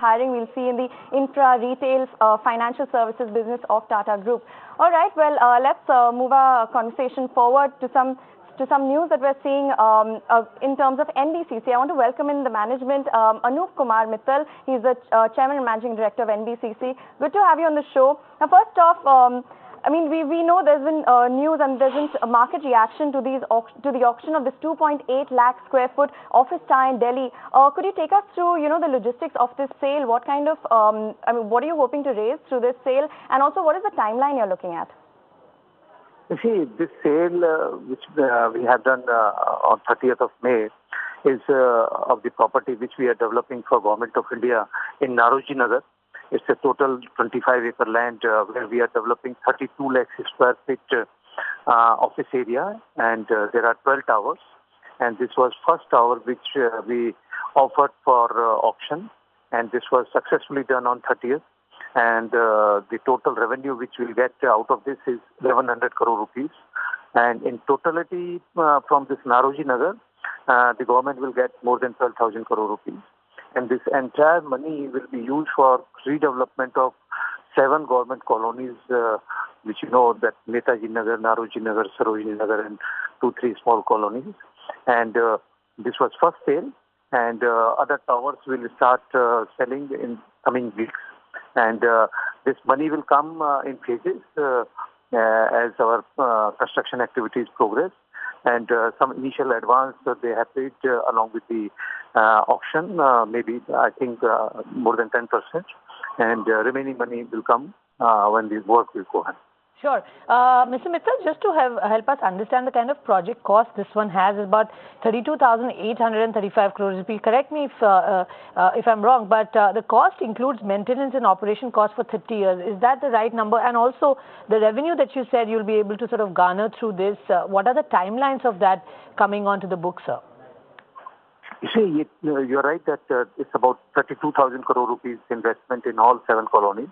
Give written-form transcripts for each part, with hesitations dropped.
hiring we'll see in the infra, retail, financial services business of Tata Group. All right, well, let's move our conversation forward to some news that we're seeing in terms of NBCC. I want to welcome in the management, Anup Kumar Mittal. He's the Chairman and Managing Director of NBCC. Good to have you on the show. Now, first off, I mean, we know there's been news and there's been a market reaction to the auction of this 2.8 lakh square foot office tower in Delhi. Could you take us through, the logistics of this sale? What kind of, what are you hoping to raise through this sale? And also, what is the timeline you're looking at? You see, this sale, which we have done on 30th of May, is of the property which we are developing for Government of India in Naroji Nagar. It's a total 25-acre land where we are developing 32 lakh square feet office area, and there are 12 towers. And this was first tower which we offered for auction, and this was successfully done on 30th. And the total revenue which we'll get out of this is 1,100 crore rupees. And in totality, from this Naroji Nagar, the government will get more than 12,000 crore rupees. And this entire money will be used for redevelopment of 7 government colonies, which you know that Netaji Nagar, Naroji Nagar, Sarojini Nagar, and 2-3 small colonies. And this was first sale, and other towers will start selling in coming weeks. And this money will come in phases as our construction activities progress. And some initial advance they have paid along with the auction, maybe I think more than 10%. And remaining money will come when the work will go on. Sure. Mr. Mittal, just to help us understand the kind of project cost this one has is about 32,835 crores rupees. Correct me if I'm wrong, but the cost includes maintenance and operation costs for 30 years. Is that the right number? And also the revenue that you said you'll be able to sort of garner through this, what are the timelines of that coming onto the books, sir? You see, you're right that it's about 32,000 crore rupees investment in all 7 colonies.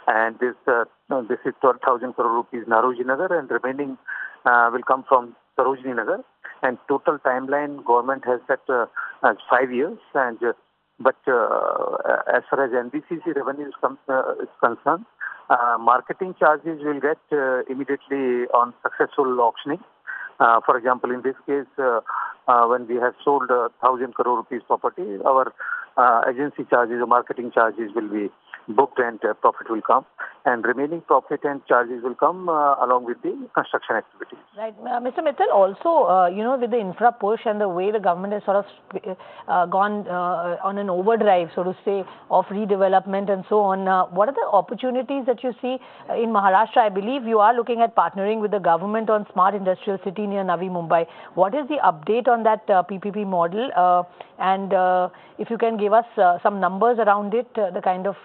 And this is 12,000 crore rupees Naroji Nagar, and remaining will come from Sarojini Nagar. And total timeline government has set as 5 years. And but as far as NBCC revenue is concerned, marketing charges will get immediately on successful auctioning. For example, in this case, when we have sold 1,000 crore rupees property, our agency charges or marketing charges will be booked, and profit will come, and remaining profit and charges will come along with the construction activities. Right. Mr. Mittal, also, with the infra push and the way the government has sort of gone on an overdrive, so to say, of redevelopment and so on, what are the opportunities that you see in Maharashtra? I believe you are looking at partnering with the government on Smart Industrial City near Navi Mumbai. What is the update on that PPP model? And if you can give us some numbers around it, the kind of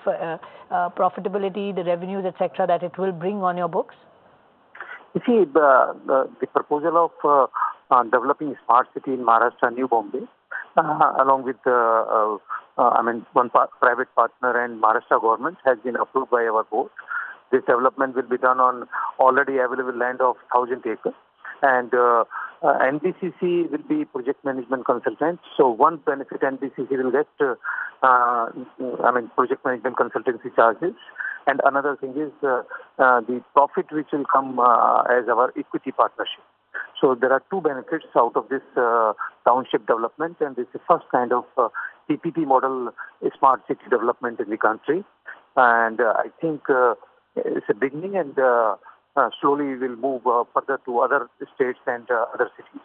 profitability, the revenues, etc., that it will bring on your books? You see, the proposal of developing a smart city in Maharashtra, New Bombay, along with one private partner and Maharashtra government has been approved by our board. This development will be done on already available land of 1,000 acres. And NBCC will be project management consultant. So one benefit NBCC will get, project management consultancy charges. And another thing is the profit which will come as our equity partnership. So there are 2 benefits out of this township development, and this is the first kind of PPP model smart city development in the country. And I think it's a beginning, and slowly we'll move further to other states and other cities.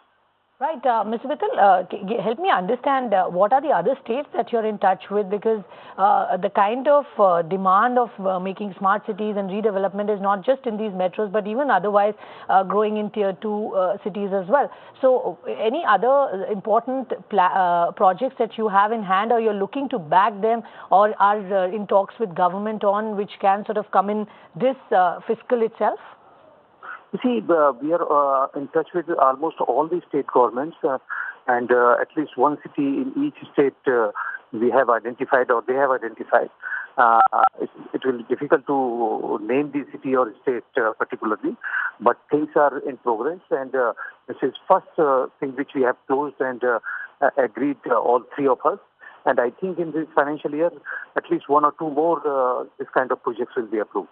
Right. Mr. Mittal, help me understand what are the other states that you're in touch with, because the kind of demand of making smart cities and redevelopment is not just in these metros, but even otherwise growing in tier 2 cities as well. So any other important projects that you have in hand, or you're looking to back them, or are in talks with government on, which can sort of come in this fiscal itself? You see, we are in touch with almost all the state governments, and at least one city in each state we have identified, or they have identified. It will be difficult to name the city or state particularly, but things are in progress, and this is first thing which we have closed and agreed, all 3 of us. And I think in this financial year, at least one or two more this kind of projects will be approved.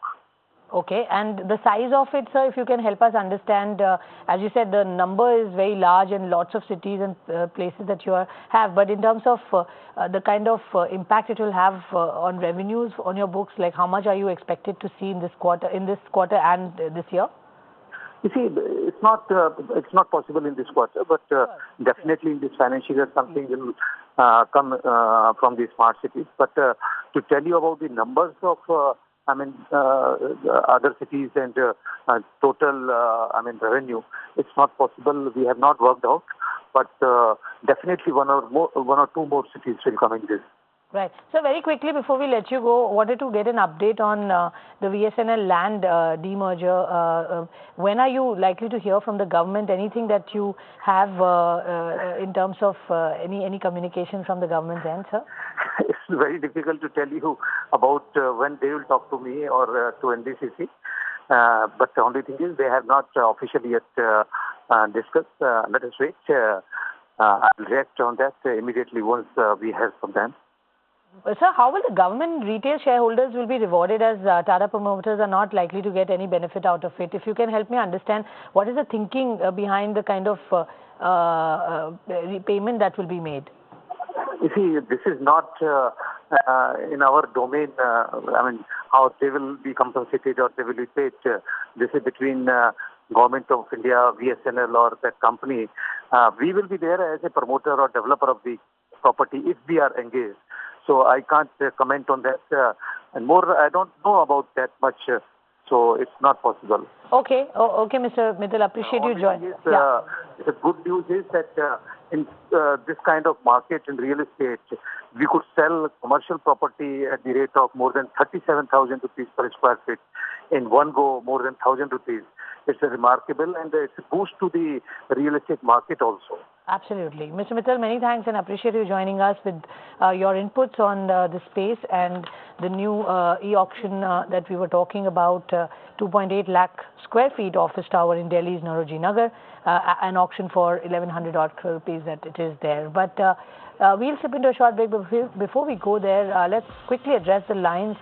Okay, and the size of it, sir, if you can help us understand, as you said, the number is very large and lots of cities and places that you have, but in terms of the kind of impact it will have on revenues on your books, like how much are you expected to see in this quarter and this year? You see, it's not possible in this quarter, but definitely in this financial year something will come from the smart cities. But to tell you about the numbers of other cities and total revenue, it's not possible. We have not worked out, but definitely one or two more cities will come in this. Right. So very quickly before we let you go, wanted to get an update on the VSNL land demerger. When are you likely to hear from the government? Anything that you have in terms of any communication from the government's end, sir? It's very difficult to tell you about when they will talk to me or to NBCC. But the only thing is they have not officially yet discussed. Let us wait. I'll react on that immediately once we hear from them. Sir, how will the government retail shareholders will be rewarded as Tata promoters are not likely to get any benefit out of it? If you can help me understand what is the thinking behind the kind of repayment that will be made? You see, this is not in our domain. How they will be compensated or they will be paid. This is between Government of India, VSNL or that company. We will be there as a promoter or developer of the property if we are engaged. So I can't comment on that. And more, I don't know about that much. So it's not possible. Okay. Okay, Mr. Mittal, appreciate you joining. The good news is that in this kind of market in real estate, we could sell commercial property at the rate of more than 37,000 rupees per square feet in one go, more than 1,000 rupees. It's remarkable and it's a boost to the real estate market also. Absolutely. Mr. Mittal, many thanks and appreciate you joining us with your inputs on the space and the new e-auction that we were talking about, 2.8 lakh square feet office tower in Delhi's Nauroji Nagar, an auction for 1,100 odd crore rupees that it is there. But we'll slip into a short break, but before we go there, let's quickly address the lines.